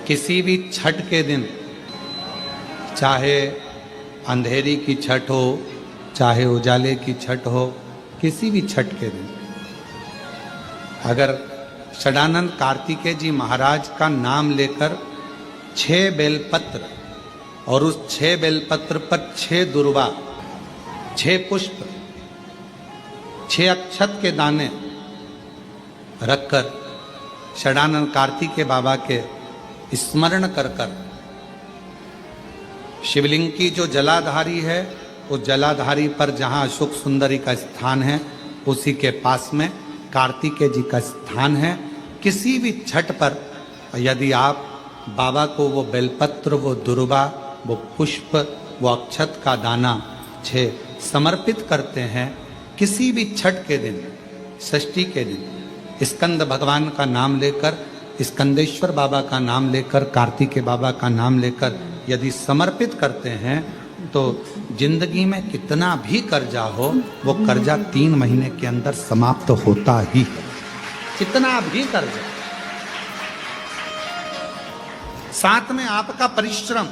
किसी भी छठ के दिन, चाहे अंधेरी की छठ हो, चाहे उजाले की छठ हो, किसी भी छठ के दिन अगर षडानंद कार्तिकेय जी महाराज का नाम लेकर 6 बेलपत्र और उस 6 बेलपत्र पर 6 दुर्वा, 6 पुष्प, 6 अक्षत के दाने रखकर षडानंद कार्तिकेय बाबा के स्मरण कर कर शिवलिंग की जो जलाधारी है, उस जलाधारी पर जहाँ अशोक सुंदरी का स्थान है, उसी के पास में कार्तिकेय जी का स्थान है। किसी भी छठ पर यदि आप बाबा को वो बेलपत्र, वो दुर्वा, वो पुष्प, वो अक्षत का दाना 6 समर्पित करते हैं, किसी भी छठ के दिन, षष्ठी के दिन स्कंद भगवान का नाम लेकर, स्कंदेश्वर बाबा का नाम लेकर, कार्तिकेय बाबा का नाम लेकर यदि समर्पित करते हैं तो जिंदगी में कितना भी कर्जा हो, वो कर्जा 3 महीने के अंदर समाप्त होता ही है। कितना भी कर्जा, साथ में आपका परिश्रम,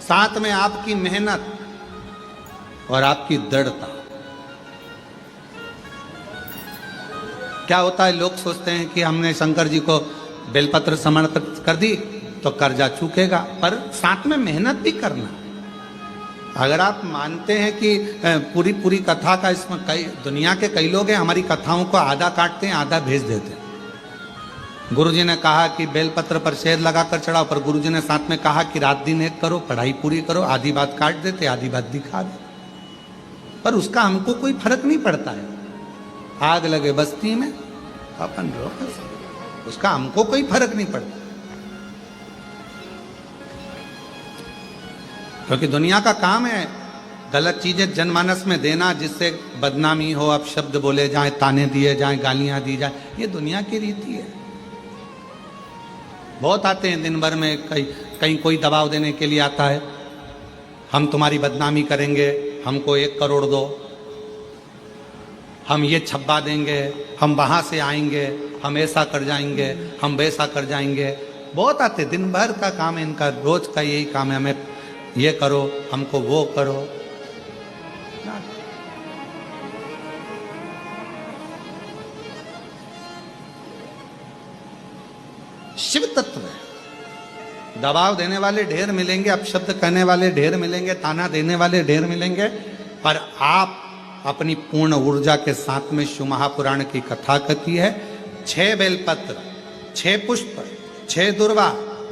साथ में आपकी मेहनत और आपकी दृढ़ता। क्या होता है, लोग सोचते हैं कि हमने शंकर जी को बेलपत्र समर्पित कर दी तो कर्जा चूकेगा, पर साथ में मेहनत भी करना। अगर आप मानते हैं कि पूरी पूरी कथा का, इसमें कई दुनिया के कई लोग हैं हमारी कथाओं को आधा काटते हैं, आधा भेज देते हैं। गुरुजी ने कहा कि बेलपत्र पर शहद लगाकर चढ़ाओ, पर गुरुजी ने साथ में कहा कि रात दिन एक करो, पढ़ाई पूरी करो, आधी बात काट देते, आधी बात दिखा दे, पर उसका हमको कोई फर्क नहीं पड़ता है। आग लगे बस्ती में अपन रोक, उसका हमको कोई फर्क नहीं पड़ता, क्योंकि दुनिया का काम है गलत चीजें जनमानस में देना, जिससे बदनामी हो, अब शब्द बोले जाए, ताने दिए जाए, गालियां दी जाए, ये दुनिया की रीति है। बहुत आते हैं दिन भर में, कहीं कोई दबाव देने के लिए आता है, हम तुम्हारी बदनामी करेंगे, हमको 1 करोड़ दो, हम ये छब्बा देंगे, हम वहां से आएंगे, हम ऐसा कर जाएंगे, हम वैसा कर जाएंगे। बहुत आते, दिन भर का काम है इनका, रोज का यही काम है, हमें ये करो, हमको वो करो। शिव तत्व है। दबाव देने वाले ढेर मिलेंगे, अपशब्द कहने वाले ढेर मिलेंगे, ताना देने वाले ढेर मिलेंगे, पर आप अपनी पूर्ण ऊर्जा के साथ में शिव महापुराण की कथा कहती है। 6 बेलपत्र, 6 पुष्प, 6 दुर्वा,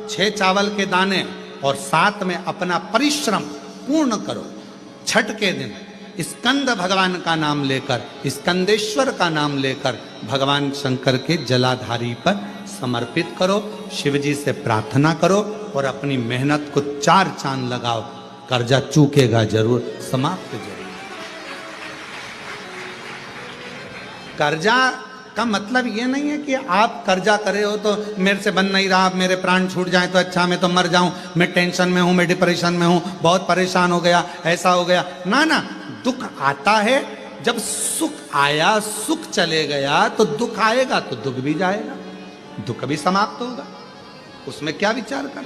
6 चावल के दाने और साथ में अपना परिश्रम पूर्ण करो। छठ के दिन स्कंद भगवान का नाम लेकर, स्कंदेश्वर का नाम लेकर भगवान शंकर के जलाधारी पर समर्पित करो, शिव जी से प्रार्थना करो और अपनी मेहनत को 4 चांद लगाओ। कर्जा चूकेगा जरूर, समाप्त जरूर। कर्जा का मतलब ये नहीं है कि आप कर्जा करे हो तो मेरे से बन नहीं रहा, मेरे प्राण छूट जाए तो अच्छा, मैं तो मर जाऊं, मैं टेंशन में हूं, मैं डिप्रेशन में हूं, बहुत परेशान हो गया, ऐसा हो गया। ना ना, दुख आता है, जब सुख आया, सुख चले गया, तो दुख आएगा तो दुख भी जाएगा, दुख भी समाप्त होगा, उसमें क्या विचार कर।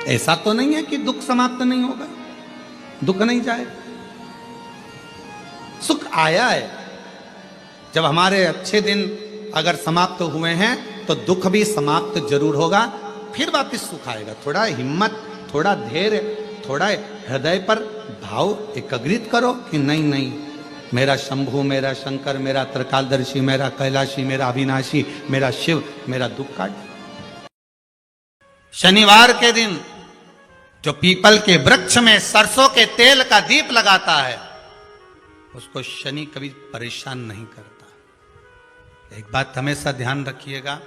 ऐसा तो नहीं है कि दुख समाप्त नहीं होगा, दुख नहीं जाएगा। सुख आया है, जब हमारे अच्छे दिन अगर समाप्त हुए हैं तो दुख भी समाप्त जरूर होगा, फिर वापस सुख आएगा। थोड़ा हिम्मत, थोड़ा धैर्य, थोड़ा हृदय पर भाव एकाग्रित करो कि नहीं नहीं, मेरा शंभु, मेरा शंकर, मेरा त्रिकालदर्शी, मेरा कैलाशी, मेरा अविनाशी, मेरा शिव मेरा दुख काट। शनिवार के दिन जो पीपल के वृक्ष में सरसों के तेल का दीप लगाता है, उसको शनि कभी परेशान नहीं करता। एक बात हमेशा ध्यान रखिएगा,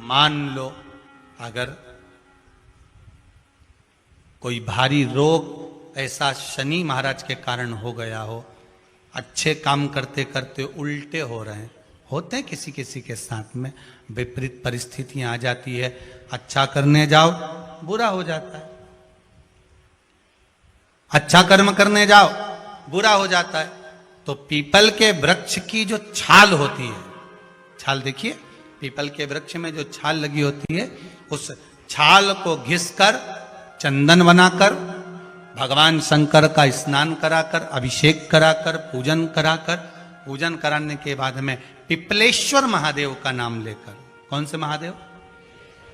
मान लो अगर कोई भारी रोग ऐसा शनि महाराज के कारण हो गया हो, अच्छे काम करते करते उल्टे हो रहे हैं, होते हैं किसी किसी के साथ में, विपरीत परिस्थितियां आ जाती है, अच्छा करने जाओ बुरा हो जाता है, अच्छा कर्म करने जाओ बुरा हो जाता है। तो पीपल के वृक्ष की जो छाल होती है, छाल देखिए, पीपल के वृक्ष में जो छाल लगी होती है, उस छाल को घिसकर चंदन बनाकर भगवान शंकर का स्नान कराकर, अभिषेक कराकर, पूजन कराने के बाद में पिपलेश्वर महादेव का नाम लेकर, कौन से महादेव?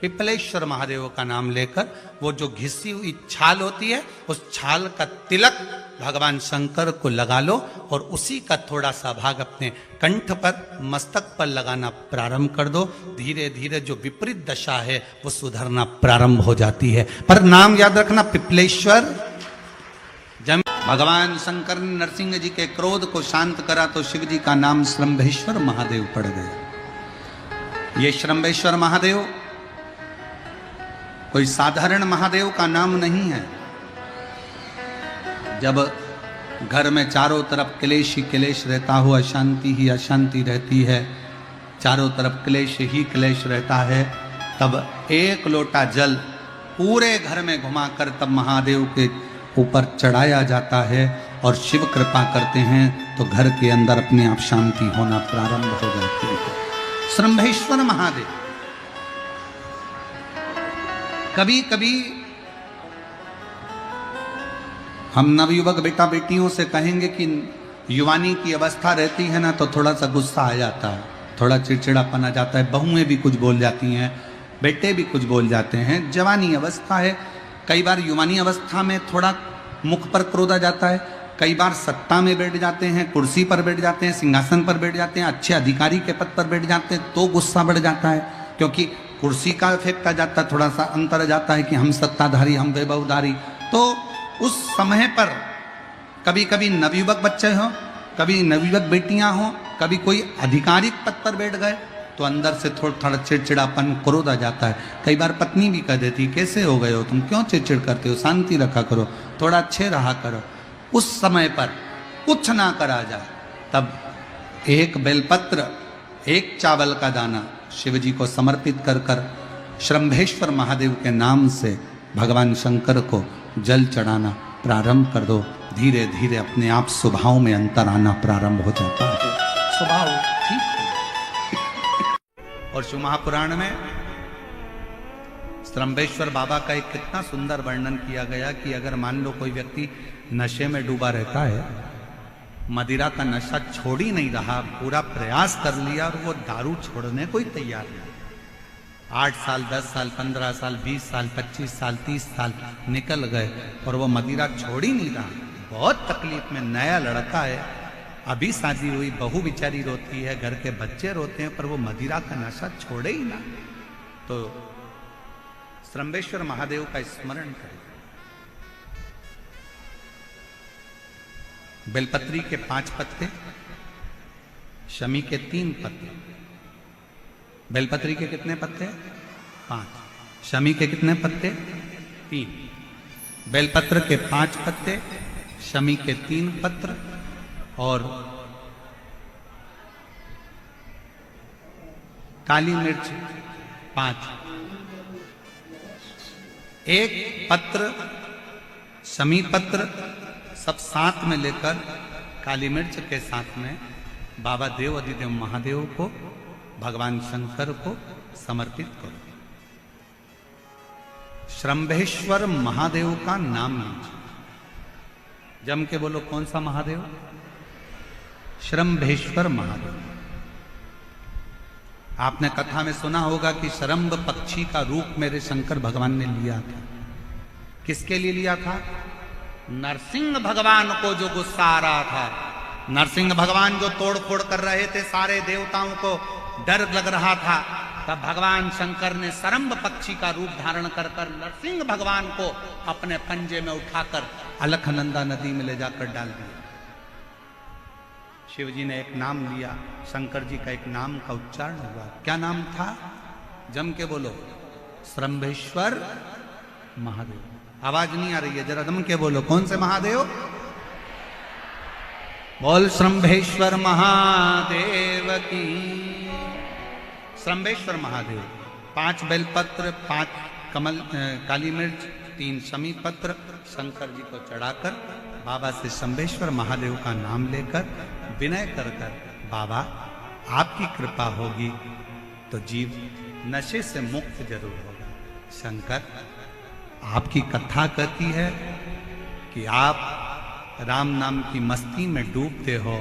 पिपलेश्वर महादेव का नाम लेकर वो जो घिसी हुई छाल होती है, उस छाल का तिलक भगवान शंकर को लगा लो और उसी का थोड़ा सा भाग अपने कंठ पर, मस्तक पर लगाना प्रारंभ कर दो। धीरे धीरे जो विपरीत दशा है वो सुधरना प्रारंभ हो जाती है। पर नाम याद रखना, पिपलेश्वर। जब भगवान शंकर ने नरसिंह जी के क्रोध को शांत करा तो शिव जी का नाम श्रंभेश्वर महादेव पड़ गया। ये श्रंभेश्वर महादेव कोई साधारण महादेव का नाम नहीं है। जब घर में चारों तरफ क्लेश ही क्लेश रहता हो, अशांति ही अशांति रहती है, चारों तरफ क्लेश ही क्लेश रहता है, तब एक लोटा जल पूरे घर में घुमाकर तब महादेव के ऊपर चढ़ाया जाता है और शिव कृपा करते हैं तो घर के अंदर अपने आप शांति होना प्रारंभ हो जाती है। श्रंभेश्वर महादेव। कभी कभी हम नवयुवक बेटा बेटियों से कहेंगे कि युवानी की अवस्था रहती है ना, तो थोड़ा सा गुस्सा आ जाता है, थोड़ा चिड़चिड़ापन आ जाता है, बहुएं भी कुछ बोल जाती हैं, बेटे भी कुछ बोल जाते हैं। जवानी अवस्था है, कई बार युवानी अवस्था में थोड़ा मुख पर क्रोध आ जाता है, कई बार सत्ता में बैठ जाते हैं, कुर्सी पर बैठ जाते हैं, सिंहासन पर बैठ जाते हैं, अच्छे अधिकारी के पद पर बैठ जाते हैं तो गुस्सा बढ़ जाता है, क्योंकि कुर्सी का इफेक्ट आ जाता है, थोड़ा सा अंतर आ जाता है कि हम सत्ताधारी, हम वैभवधारी। तो उस समय पर कभी कभी नवयुवक बच्चे हों, कभी नवयुवक बेटियां हों, कभी कोई आधिकारिक पद पर बैठ गए तो अंदर से थोड़ा चिड़चिड़ापन, क्रोध आ जाता है। कई बार पत्नी भी कह देती, कैसे हो गए हो तुम, क्यों चिड़चिड़ करते हो, शांति रखा करो, थोड़ा अच्छे रहा करो। उस समय पर कुछ ना करा जाए तब एक बेलपत्र, एक चावल का दाना शिव जी को समर्पित कर कर श्रंभेश्वर महादेव के नाम से भगवान शंकर को जल चढ़ाना प्रारंभ कर दो। धीरे धीरे अपने आप स्वभाव में अंतर आना प्रारंभ हो जाता है, स्वभाव ठीक है। और शिव महापुराण में श्रंभेश्वर बाबा का एक कितना सुंदर वर्णन किया गया कि अगर मान लो कोई व्यक्ति नशे में डूबा रहता है, मदिरा का नशा छोड़ ही नहीं रहा, पूरा प्रयास कर लिया और वो दारू छोड़ने को ही तैयार नहीं, 8 साल, 10 साल, 15 साल, 20 साल, 25 साल, 30 साल निकल गए और वो मदिरा छोड़ ही नहीं रहा। बहुत तकलीफ में, नया लड़का है, अभी शादी हुई, बहू बेचारी रोती है, घर के बच्चे रोते हैं, पर वो मदिरा का नशा छोड़े ही ना। तो श्रंभेश्वर महादेव का स्मरण करें। बेलपत्री के 5 पत्ते, शमी के 3 पत्ते। बेलपत्री के कितने पत्ते? 5। शमी के कितने पत्ते? 3। बेलपत्र के 5 पत्ते, शमी के 3 पत्र और काली मिर्च 5। एक पत्र, शमी पत्र सब साथ में लेकर काली मिर्च के साथ में बाबा देव अधिदेव महादेव को, भगवान शंकर को समर्पित करो। श्रंभेश्वर महादेव का नाम लीजिए, जम के बोलो, कौन सा महादेव? श्रंभेश्वर महादेव। आपने कथा में सुना होगा कि शरंभ पक्षी का रूप मेरे शंकर भगवान ने लिया था। किसके लिए लिया था? नरसिंह भगवान को जो गुस्सा आ रहा था, नरसिंह भगवान जो तोड़ फोड़ कर रहे थे, सारे देवताओं को डर लग रहा था, तब भगवान शंकर ने शरंभ पक्षी का रूप धारण कर कर नरसिंह भगवान को अपने पंजे में उठाकर अलखनंदा नदी में ले जाकर डाल दिया। शिव जी ने एक नाम लिया, शंकर जी का एक नाम का उच्चारण हुआ। क्या नाम था? जम के बोलो, श्रंभेश्वर महादेव। आवाज नहीं आ रही है, जरा जम के बोलो, कौन से महादेव? बोल श्रंभेश्वर महादेव की। श्रंभेश्वर महादेव। 5 बेलपत्र, 5 कमल काली मिर्च, 3 शमी पत्र शंकर जी को चढ़ाकर बाबा से श्रंभेश्वर महादेव का नाम लेकर विनय कर कर, बाबा आपकी कृपा होगी तो जीव नशे से मुक्त जरूर होगा। शंकर, आपकी कथा कहती है कि आप राम नाम की मस्ती में डूबते हो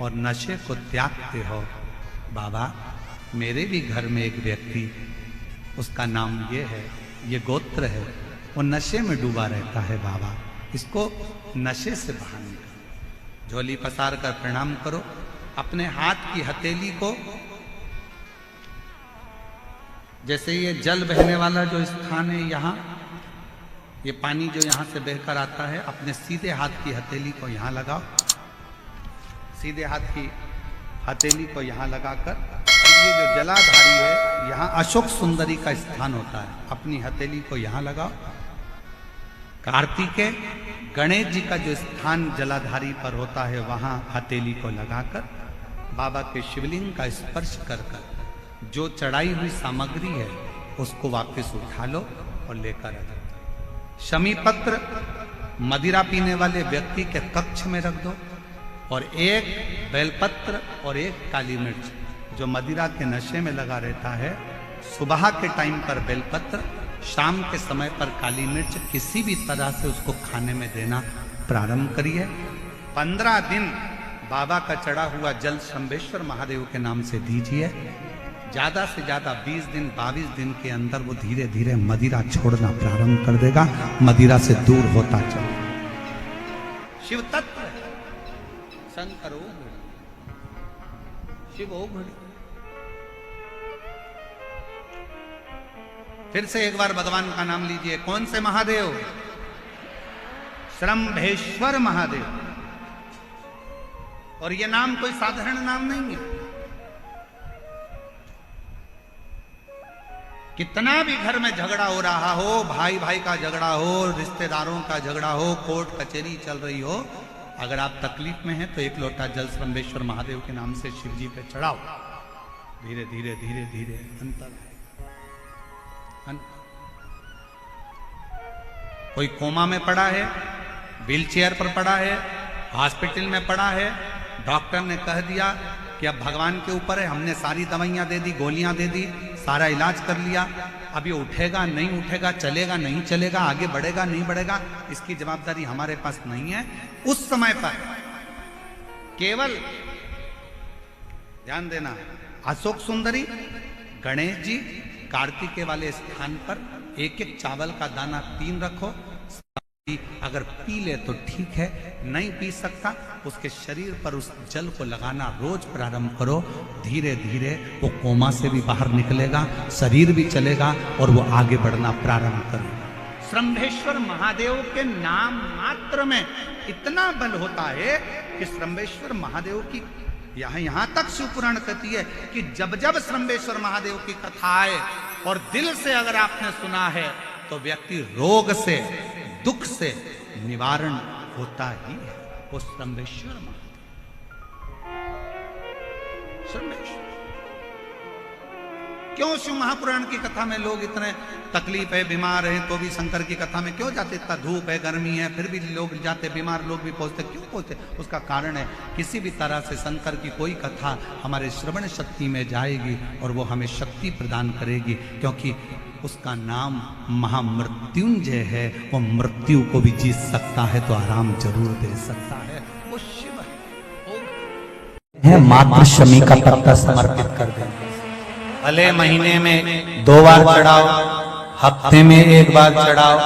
और नशे को त्यागते हो। बाबा, मेरे भी घर में एक व्यक्ति, उसका नाम ये है, ये गोत्र है, वो नशे में डूबा रहता है। बाबा, इसको नशे से बाहर निकालो। झोली पसार कर प्रणाम करो। अपने हाथ की हथेली को, जैसे ये जल बहने वाला जो स्थान है, यहाँ ये पानी जो यहाँ से बहकर आता है, अपने सीधे हाथ की हथेली को यहाँ लगाओ। सीधे हाथ की हथेली को यहाँ लगाकर, ये जो जलाधारी है, यहाँ अशोक सुंदरी का स्थान होता है, अपनी हथेली को यहाँ लगाओ। कार्तिकेय गणेश जी का जो स्थान जलाधारी पर होता है, वहाँ हथेली को लगाकर बाबा के शिवलिंग का स्पर्श कर कर जो चढ़ाई हुई सामग्री है उसको वापस उठा लो और लेकर आ जाओ। शमी पत्र मदिरा पीने वाले व्यक्ति के कक्ष में रख दो, और एक बेलपत्र और एक काली मिर्च, जो मदिरा के नशे में लगा रहता है, सुबह के टाइम पर बेलपत्र, शाम के समय पर काली मिर्च, किसी भी तरह से उसको खाने में देना प्रारंभ करिए। 15 दिन बाबा का चढ़ा हुआ जल शंभेश्वर महादेव के नाम से दीजिए। ज्यादा से ज्यादा 20 दिन 22 दिन के अंदर वो धीरे धीरे मदिरा छोड़ना प्रारंभ कर देगा, मदिरा से दूर होता चले। शिव तत्व है, शंकर ओ घड़ी, शिव ओ घड़ी। फिर से एक बार भगवान का नाम लीजिए। कौन से महादेव? श्रंभेश्वर महादेव। और ये नाम कोई साधारण नाम नहीं है। कितना भी घर में झगड़ा हो रहा हो, भाई भाई का झगड़ा हो, रिश्तेदारों का झगड़ा हो, कोर्ट कचहरी चल रही हो, अगर आप तकलीफ में हैं तो एक लोटा जल श्रंभेश्वर महादेव के नाम से शिव जी पे चढ़ाओ। धीरे धीरे धीरे धीरे अंतर। कोई कोमा में पड़ा है, व्हीलचेयर पर पड़ा है, हॉस्पिटल में पड़ा है, डॉक्टर ने कह दिया कि अब भगवान के ऊपर है, हमने सारी दवाइयां दे दी, गोलियां दे दी, सारा इलाज कर लिया, अब ये उठेगा नहीं उठेगा, चलेगा नहीं चलेगा, आगे बढ़ेगा नहीं बढ़ेगा, इसकी जवाबदारी हमारे पास नहीं है। उस समय पर केवल ध्यान देना, अशोक सुंदरी, गणेश जी, कार्तिकेय वाले स्थान पर एक एक चावल का दाना 3 रखो। अगर पी ले तो ठीक है, नहीं पी सकता, उसके शरीर पर उस जल को लगाना रोज प्रारंभ करो। धीरे धीरे वो कोमा से भी बाहर निकलेगा, शरीर भी चलेगा और वो आगे बढ़ना प्रारंभ करेगा। श्रंभेश्वर महादेव के नाम मात्र में इतना बल होता है कि श्रंभेश्वर महादेव की यहां तक शिवपुराण कहती है कि जब जब श्रंभेश्वर महादेव की कथा आए और दिल से अगर आपने सुना है तो व्यक्ति रोग से, दुख से निवारण होता ही है। वो श्रंभेश्वर महादेव, श्रंभेश्वर। क्यों शिव महापुराण की कथा में लोग इतने तकलीफ है, बीमार हैं तो भी शंकर की कथा में क्यों जाते? इतना धूप है, गर्मी है, फिर भी लोग जाते, बीमार लोग भी पहुंचते, क्यों पहुंचते? उसका कारण है किसी भी तरह से शंकर की कोई कथा हमारे श्रवण शक्ति में जाएगी और वो हमें शक्ति प्रदान करेगी, क्योंकि उसका नाम महामृत्युंजय है। वो मृत्यु को भी जीत सकता है तो आराम जरूर दे सकता है। वो शिव है। मात्र शमी का पत्ता समर्पित कर देंगे। भले महीने में 2 बार चढ़ाओ, हफ्ते में 1 बार चढ़ाओ,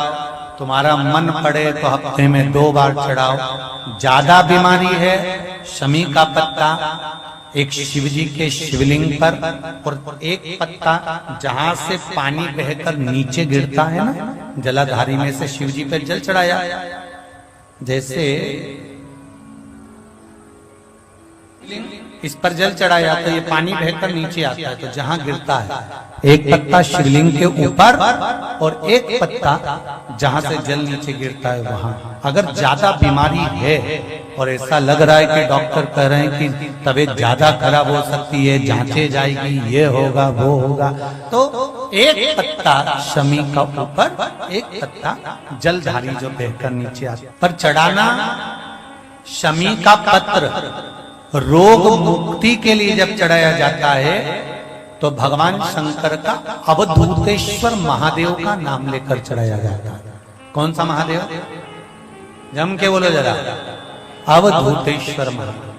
तुम्हारा मन पड़े तो हफ्ते में 2 बार चढ़ाओ। ज्यादा बीमारी है, शमी का पत्ता एक शिवजी के शिवलिंग पर, और एक पत्ता जहां से पानी बहकर नीचे गिरता है ना, जलाधारी में से शिवजी पर जल चढ़ाया, जैसे इस पर जल चढ़ाया तो ये पानी बहकर नीचे आता है, तो जहां गिरता है एक पत्ता शिवलिंग के ऊपर और एक पत्ता जहां से जल नीचे गिरता है वहां। अगर ज्यादा बीमारी है और ऐसा लग रहा है कि डॉक्टर कह रहे हैं कि तबीयत ज्यादा खराब हो सकती है, जांचे जाएगी, ये होगा वो होगा, तो एक पत्ता शमी का ऊपर, एक पत्ता जलधारी जो बहकर नीचे आता पर चढ़ाना। शमी का पत्र रोग मुक्ति के लिए जब चढ़ाया जाता है तो भगवान शंकर का अवधूतेश्वर महादेव का नाम लेकर चढ़ाया जाता है। कौन सा महादेव? जम के बोलो जरा, अवधूतेश्वर महादेव।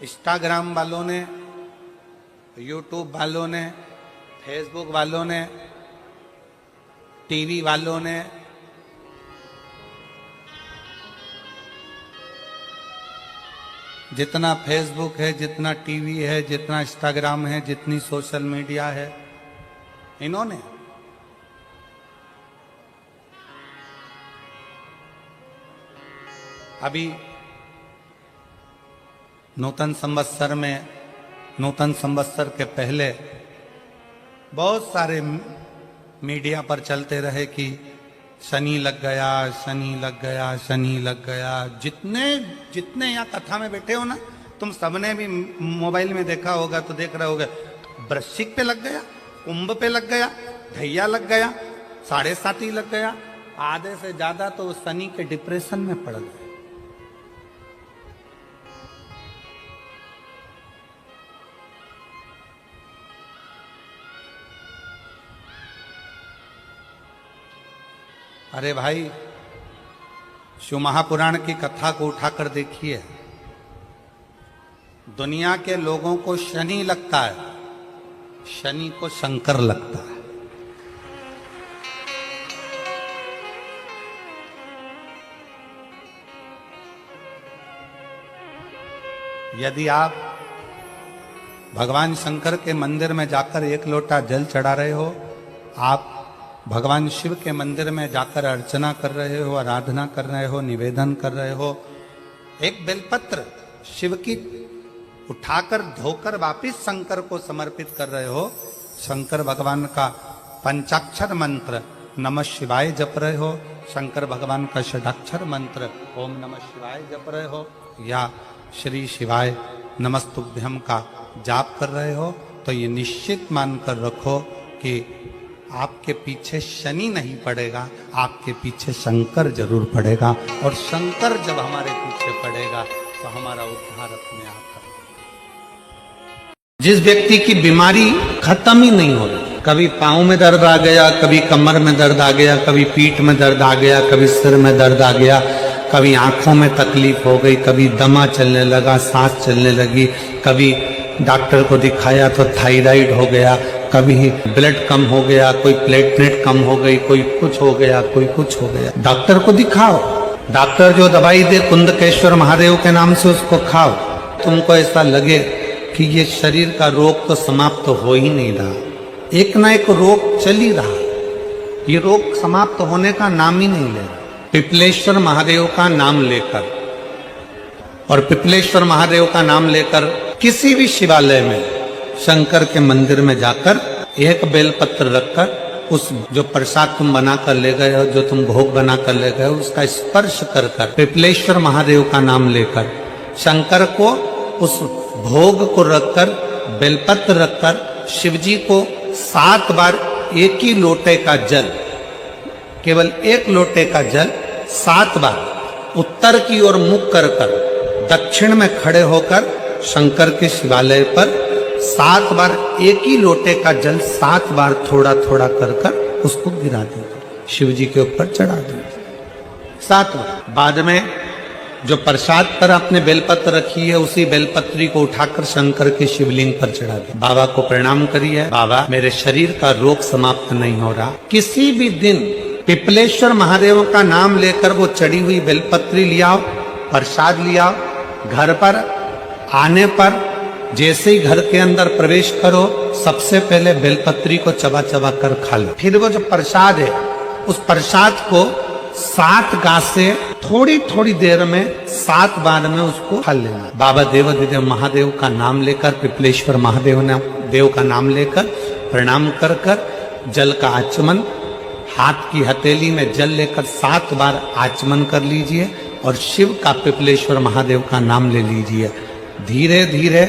इंस्टाग्राम वालों ने, यूट्यूब वालों ने, फेसबुक वालों ने, टीवी वालों ने, जितना फेसबुक है, जितना टीवी है, जितना इंस्टाग्राम है, जितनी सोशल मीडिया है, इन्होंने अभी नूतन संवत्सर में, नूतन संवत्सर के पहले बहुत सारे मीडिया पर चलते रहे कि शनि लग गया, शनि लग गया, शनि लग गया। जितने जितने यहाँ कथा में बैठे हो ना, तुम सबने भी मोबाइल में देखा होगा तो देख रहे होगे, वृश्चिक पे लग गया, कुंभ पे लग गया, ढैया लग गया, 7.5 लग गया, आधे से ज्यादा तो शनि के डिप्रेशन में पड़ गए। अरे भाई, शिव महापुराण की कथा को उठाकर देखिए। दुनिया के लोगों को शनि लगता है, शनि को शंकर लगता है। यदि आप भगवान शंकर के मंदिर में जाकर 1 लोटा जल चढ़ा रहे हो, आप भगवान शिव के मंदिर में जाकर अर्चना कर रहे हो, आराधना कर रहे हो, निवेदन कर रहे हो, एक बेलपत्र शिव की उठाकर धोकर वापिस शंकर को समर्पित कर रहे हो, शंकर भगवान का पंचाक्षर मंत्र नमः शिवाय जप रहे हो, शंकर भगवान का षडाक्षर मंत्र ओम नमः शिवाय जप रहे हो, या श्री शिवाय नमस्तुभ्यम का जाप कर रहे हो, तो ये निश्चित मानकर रखो कि आपके पीछे शनि नहीं पड़ेगा, आपके पीछे शंकर जरूर पड़ेगा। और शंकर जब हमारे पीछे पड़ेगा तो हमारा उद्धार अपने आप करेगा। जिस व्यक्ति की बीमारी खत्म ही नहीं हो रही, कभी पांव में दर्द आ गया, कभी कमर में दर्द आ गया, कभी पीठ में दर्द आ गया, कभी सिर में दर्द आ गया, कभी आंखों में तकलीफ हो गई, कभी दमा चलने लगा, सांस चलने लगी, कभी डॉक्टर को दिखाया तो थायराइड हो गया, कभी ब्लड कम हो गया, कोई प्लेटलेट कम हो गई, कोई कुछ हो गया, कोई कुछ हो गया, डॉक्टर को दिखाओ। डॉक्टर जो दवाई दे कुंदकेश्वर महादेव के नाम से उसको खाओ। तुमको ऐसा लगे कि ये शरीर का रोग तो समाप्त हो ही नहीं रहा, एक ना एक रोग चल ही रहा, ये रोग समाप्त होने का नाम ही नहीं ले रहा। पिपलेश्वर महादेव का नाम लेकर और पिपलेश्वर महादेव का नाम लेकर किसी भी शिवालय में, शंकर के मंदिर में जाकर एक बेलपत्र रखकर उस जो प्रसाद तुम बना कर ले गए हो, जो तुम भोग बना कर ले गए हो, उसका स्पर्श कर कर पिपलेश्वर महादेव का नाम लेकर शंकर को उस भोग को रखकर, बेलपत्र रखकर शिव जी को 7 बार एक ही लोटे का जल, केवल 1 लोटे का जल 7 बार उत्तर की ओर मुख कर कर दक्षिण में खड़े होकर शंकर के शिवालय पर 7 बार एक ही लोटे का जल 7 बार थोड़ा थोड़ा कर कर उसको गिरा दीजिए, शिव जी के ऊपर चढ़ा दीजिए 7 बार। बाद में जो प्रसाद पर आपने बेलपत्र रखी है, उसी बेलपत्री को उठाकर शंकर के शिवलिंग पर चढ़ा दे। बाबा को प्रणाम करिए, बाबा मेरे शरीर का रोग समाप्त नहीं हो रहा। किसी भी दिन पिपलेश्वर महादेव का नाम लेकर वो चढ़ी हुई बेलपत्री लियाओ, प्रसाद लियाओ, घर पर आने पर जैसे ही घर के अंदर प्रवेश करो, सबसे पहले बेलपत्री को चबा चबा कर खा लो। फिर वो जो प्रसाद है, उस प्रसाद को 7 गांठ से थोड़ी थोड़ी देर में 7 बार में उसको खा लेना। बाबा देवाधिदेव महादेव का नाम लेकर, पिपलेश्वर महादेव देव का नाम लेकर प्रणाम कर कर जल का आचमन, हाथ की हथेली में जल लेकर 7 बार आचमन कर लीजिए और शिव का, पिपलेश्वर महादेव का नाम ले लीजिए। धीरे धीरे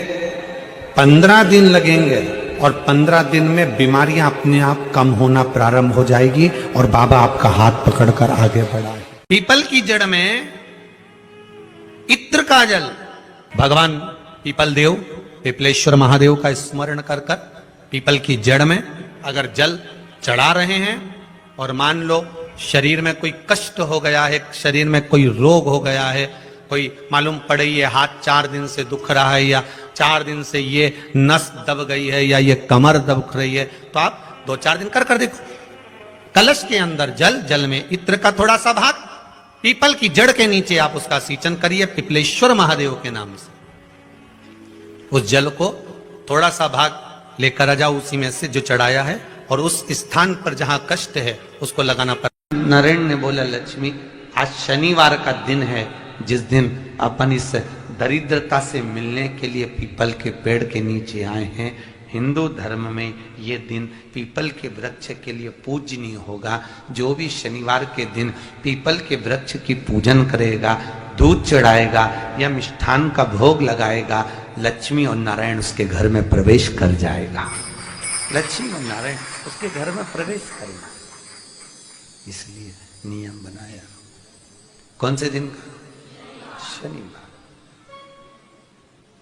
15 दिन लगेंगे और 15 दिन में बीमारियां अपने आप कम होना प्रारंभ हो जाएगी और बाबा आपका हाथ पकड़कर आगे बढ़ाए। पीपल की जड़ में इत्र का जल, भगवान पीपल देव पिपलेश्वर महादेव का स्मरण कर कर पीपल की जड़ में अगर जल चढ़ा रहे हैं और मान लो शरीर में कोई कष्ट हो गया है, शरीर में कोई रोग हो गया है, कोई मालूम पड़े ये हाथ 4 दिन से दुख रहा है या 4 दिन से ये नस दब गई है या ये कमर दब रही है, तो आप 2-4 दिन कर देखो। कलश के अंदर जल में इत्र का थोड़ा सा भाग, पीपल की जड़ के नीचे आप उसका सिंचन करिए पिपलेश्वर महादेव के नाम से। उस जल को थोड़ा सा भाग लेकर आ जाओ उसी में से जो चढ़ाया है, और उस स्थान पर जहां कष्ट है उसको लगाना पड़ेगा। नारायण ने बोला, लक्ष्मी आज शनिवार का दिन है जिस दिन अपन इस दरिद्रता से मिलने के लिए पीपल के पेड़ के नीचे आए हैं। हिंदू धर्म में ये दिन पीपल के वृक्ष के लिए पूजनीय होगा। जो भी शनिवार के दिन पीपल के वृक्ष की पूजन करेगा, दूध चढ़ाएगा या मिष्ठान का भोग लगाएगा, लक्ष्मी और नारायण उसके घर में प्रवेश कर जाएगा। लक्ष्मी और नारायण उसके घर में प्रवेश करेगा, इसलिए नियम बनाया। कौन से दिन का? शनिवार।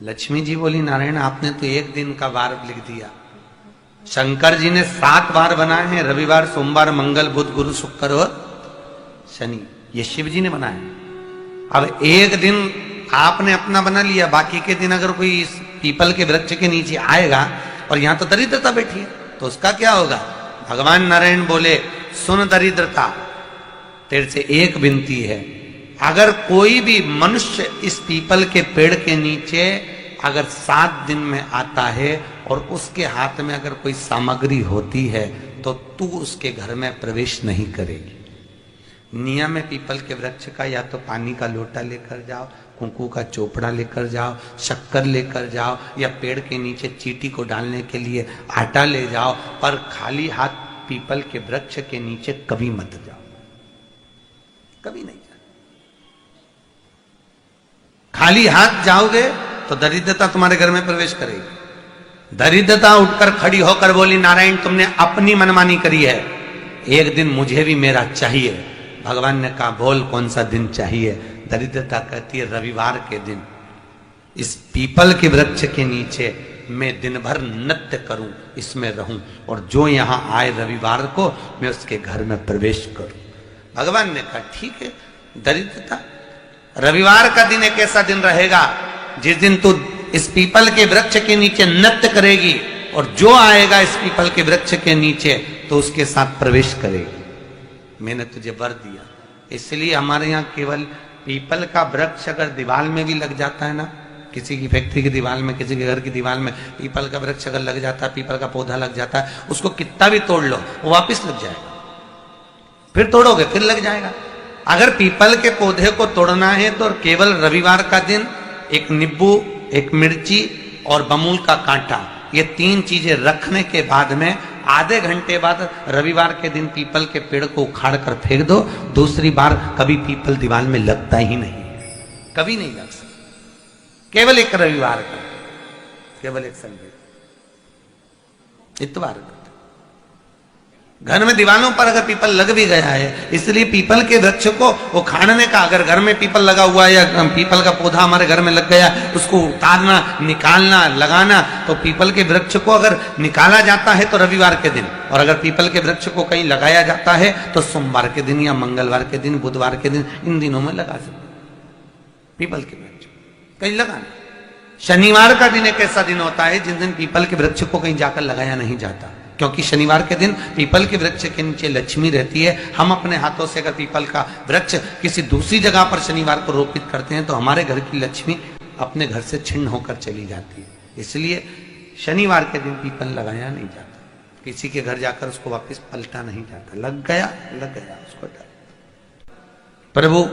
लक्ष्मी जी बोली, नारायण आपने तो एक दिन का वार लिख दिया। शंकर जी ने 7 वार बनाए हैं, रविवार, सोमवार, मंगल, बुध, गुरु, शुक्र और शनि। ये शिव जी ने बनाया। अब एक दिन आपने अपना बना लिया, बाकी के दिन अगर कोई इस पीपल के वृक्ष के नीचे आएगा और यहां तो दरिद्रता बैठी है, तो उसका क्या होगा? भगवान नारायण बोले, सुन दरिद्रता, तेरे से एक विनती है, अगर कोई भी मनुष्य इस पीपल के पेड़ के नीचे अगर 7 दिन में आता है और उसके हाथ में अगर कोई सामग्री होती है तो तू उसके घर में प्रवेश नहीं करेगी। नियम है पीपल के वृक्ष का, या तो पानी का लोटा लेकर जाओ, कुंकू का चोपड़ा लेकर जाओ, शक्कर लेकर जाओ, या पेड़ के नीचे चींटी को डालने के लिए आटा ले जाओ, पर खाली हाथ पीपल के वृक्ष के नीचे कभी मत जाओ, कभी नहीं। खाली हाथ जाओगे तो दरिद्रता तुम्हारे घर में प्रवेश करेगी। दरिद्रता उठकर खड़ी होकर बोली, नारायण तुमने अपनी मनमानी करी है, एक दिन मुझे भी मेरा चाहिए। भगवान ने कहा, बोल कौन सा दिन चाहिए? दरिद्रता कहती है, रविवार के दिन इस पीपल के वृक्ष के नीचे मैं दिन भर नृत्य करूं, इसमें रहूं, और जो यहां आए रविवार को मैं उसके घर में प्रवेश करूं। भगवान ने कहा, ठीक है। दरिद्रता, रविवार का दिन एक ऐसा दिन रहेगा जिस दिन तू इस पीपल के वृक्ष के नीचे नृत्य करेगी, और जो आएगा इस पीपल के वृक्ष के नीचे तो उसके साथ प्रवेश करेगी। मैंने तुझे वर दिया। इसलिए हमारे यहाँ केवल पीपल का वृक्ष अगर दीवार में भी लग जाता है ना, किसी की फैक्ट्री की दीवार में, किसी के घर की दीवार में पीपल का वृक्ष अगर लग जाता है, पीपल का पौधा लग जाता है, उसको कितना भी तोड़ लो वो वापिस लग जाएगा। फिर तोड़ोगे फिर लग जाएगा। अगर पीपल के पौधे को तोड़ना है तो केवल रविवार का दिन एक नींबू, एक मिर्ची और बमूल का कांटा, ये 3 चीजें रखने के बाद में आधे घंटे बाद रविवार के दिन पीपल के पेड़ को उखाड़ कर फेंक दो। दूसरी बार कभी पीपल दीवार में लगता ही नहीं, कभी नहीं लग सकता। केवल एक रविवार का, केवल एक संडे, इतवार का। घर में दीवारों पर अगर पीपल लग भी गया है, इसलिए पीपल के वृक्ष को उखाड़ने का, अगर घर में पीपल लगा हुआ है या पीपल का पौधा हमारे घर में लग गया, उसको उतारना, निकालना, लगाना, तो पीपल के वृक्ष को अगर निकाला जाता है तो रविवार के दिन, और अगर पीपल के वृक्ष को कहीं लगाया जाता है तो सोमवार के दिन या मंगलवार के दिन, बुधवार के दिन, इन दिनों में लगा सकते पीपल के वृक्ष कहीं लगाना। शनिवार का दिन एक ऐसा दिन होता है जिस दिन पीपल के वृक्ष को कहीं जाकर लगाया नहीं जाता, क्योंकि शनिवार के दिन पीपल के वृक्ष के नीचे लक्ष्मी रहती है। हम अपने हाथों से अगर पीपल का वृक्ष किसी दूसरी जगह पर शनिवार को रोपित करते हैं तो हमारे घर की लक्ष्मी अपने घर से छिन्न होकर चली जाती है। इसलिए शनिवार के दिन पीपल लगाया नहीं जाता, किसी के घर जाकर उसको वापस पलटा नहीं जाता। लग गया उसको डाल। प्रभु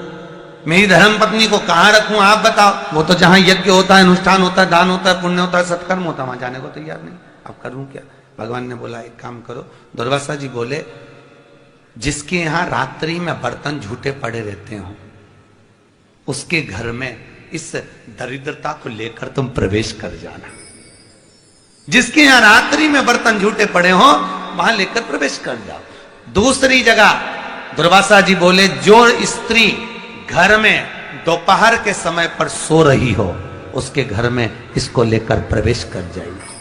मेरी धर्म पत्नी को कहाँ रखूं आप बताओ? वो तो जहां यज्ञ होता है, अनुष्ठान होता है, दान होता है, पुण्य होता है, सत्कर्म होता है, वहां जाने को तैयार नहीं। अब करूं क्या? भगवान ने बोला, एक काम करो। दुर्वासा जी बोले, जिसके यहां रात्रि में बर्तन झूठे पड़े रहते हो उसके घर में इस दरिद्रता को लेकर तुम प्रवेश कर जाना। जिसके यहां रात्रि में बर्तन झूठे पड़े हो वहां लेकर प्रवेश कर जाओ। दूसरी जगह दुर्वासा जी बोले, जो स्त्री घर में दोपहर के समय पर सो रही हो उसके घर में इसको लेकर प्रवेश कर जाइए।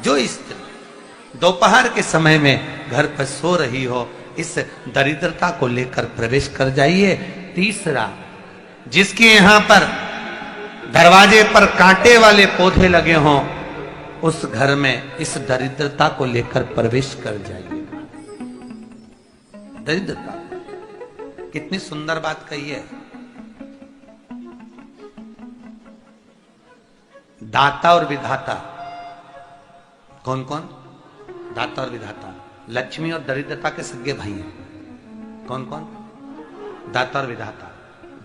जो स्त्री दोपहर के समय में घर पर सो रही हो, इस दरिद्रता को लेकर प्रवेश कर जाइए। तीसरा, जिसके यहां पर दरवाजे पर कांटे वाले पौधे लगे हों, उस घर में इस दरिद्रता को लेकर प्रवेश कर जाइए। दरिद्रता, कितनी सुंदर बात कही है। दाता और विधाता, कौन कौन? दाता और विधाता। लक्ष्मी और दरिद्रता के सगे भाई हैं। कौन कौन? दाता और विधाता।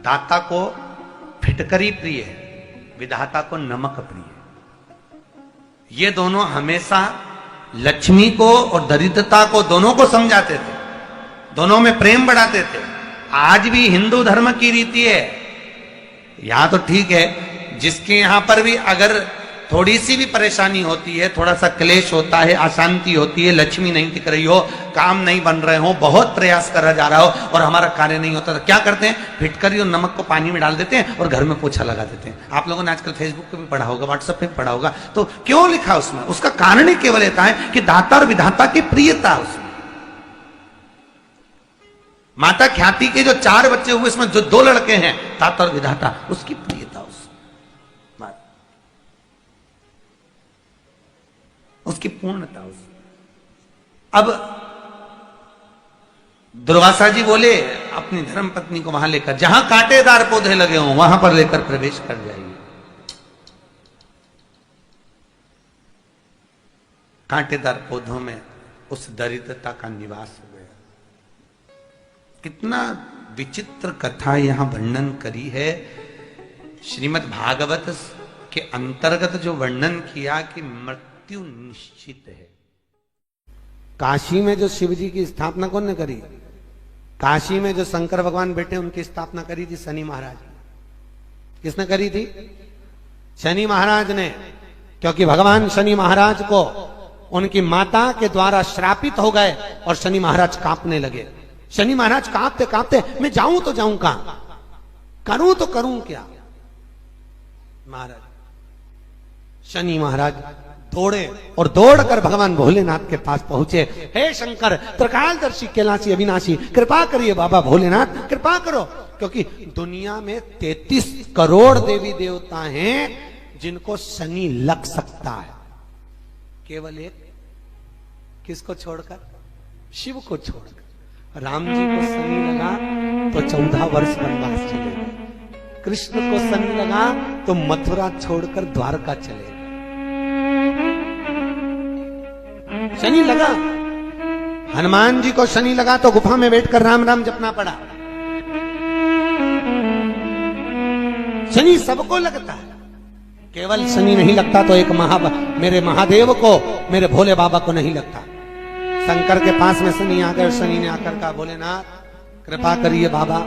दाता को फिटकरी प्रिय है, विधाता को नमक प्रिय है। ये दोनों हमेशा लक्ष्मी को और दरिद्रता को दोनों को समझाते थे, दोनों में प्रेम बढ़ाते थे। आज भी हिंदू धर्म की रीति है। यहां तो ठीक है, जिसके यहां पर भी अगर थोड़ी सी भी परेशानी होती है, थोड़ा सा क्लेश होता है, अशांति होती है, लक्ष्मी नहीं दिख रही हो, काम नहीं बन रहे हो, बहुत प्रयास करा जा रहा हो और हमारा कार्य नहीं होता, तो क्या करते हैं? फिटकरी और नमक को पानी में डाल देते हैं और घर में पोछा लगा देते हैं। आप लोगों ने आजकल फेसबुक पे भी पढ़ा होगा, व्हाट्सएप पे भी पढ़ा होगा। तो क्यों लिखा उसमें? उसका कारण ही केवल इतना है कि दाता और विधाता की प्रियता उसमें। माता ख्याति के जो 4 बच्चे हुए, इसमें जो 2 लड़के हैं, दाता और विधाता, उसकी प्रियता उसकी पूर्णता उसकी। अब दुर्वासा जी बोले अपनी धर्म पत्नी को वहां लेकर, जहां कांटेदार पौधे लगे हों वहां पर लेकर प्रवेश कर जाइए। कांटेदार पौधों में उस दरिद्रता का निवास हो गया। कितना विचित्र कथा यहां वर्णन करी है। श्रीमद् भागवत के अंतर्गत जो वर्णन किया कि मृत्यु निश्चित है। काशी में जो शिव जी की स्थापना कौन ने करी? काशी में जो शंकर भगवान बैठे उनकी स्थापना करी थी शनि महाराज। किसने करी थी? शनि महाराज ने। क्योंकि भगवान शनि महाराज को उनकी माता के द्वारा श्रापित हो गए और शनि महाराज कांपने लगे। शनि महाराज कांपते कांपते, मैं जाऊं तो जाऊं कहां, करूं तो करूं क्या? महाराज शनि महाराज दौड़े और दौड़कर भगवान भोलेनाथ के पास पहुंचे। हे शंकर, त्रिकालदर्शी, कैलाशी, अविनाशी, कृपा करिए बाबा भोलेनाथ, कृपा करो। क्योंकि दुनिया में 33 करोड़ देवी देवता हैं जिनको शनि लग सकता है, केवल एक, किसको छोड़कर? शिव को छोड़कर। राम जी को शनि लगा तो 14 वर्ष वनवास चले गए। कृष्ण को शनि लगा तो मथुरा छोड़कर द्वारका चले गए। शनि लगा। हनुमान जी को शनि लगा तो गुफा में बैठकर राम राम जपना पड़ा। शनि सबको लगता है, केवल शनि नहीं लगता तो एक मेरे महादेव को, मेरे भोले बाबा को नहीं लगता। शंकर के पास में शनि आ गए। शनि ने आकर कहा, भोलेनाथ कृपा करिए बाबा,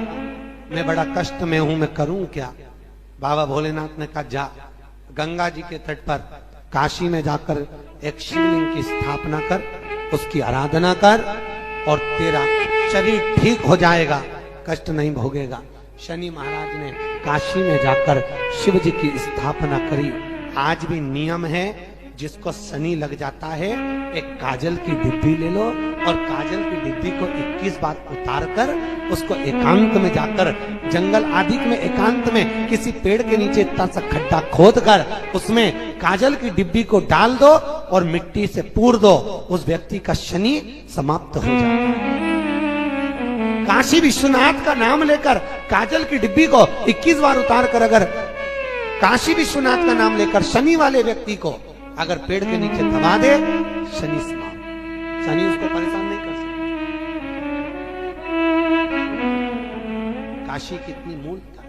मैं बड़ा कष्ट में हूं, मैं करूं क्या? बाबा भोलेनाथ ने कहा, जा गंगा जी के तट पर काशी में जाकर एक शिवलिंग की स्थापना कर, उसकी आराधना कर और तेरा शरीर ठीक हो जाएगा, कष्ट नहीं भोगेगा। शनि महाराज ने काशी में जाकर शिव जी की स्थापना करी। आज भी नियम है, जिसको शनि लग जाता है एक काजल की डिब्बी ले लो और काजल की डिब्बी को 21 बार उतार कर उसको एकांत में जाकर, जंगल आदि में एकांत में किसी पेड़ के नीचे इतना सा खड्डा खोद कर उसमें काजल की डिब्बी को डाल दो और मिट्टी से पूर दो, उस व्यक्ति का शनि समाप्त हो जाता है। काशी विश्वनाथ का नाम लेकर काजल की डिब्बी को 21 बार उतार कर अगर काशी विश्वनाथ का नाम लेकर शनि वाले व्यक्ति को अगर पेड़ के नीचे दबा दे, शनि समाप्त, शनि उसको परेशान नहीं कर सकता। काशी कितनी मूलता है।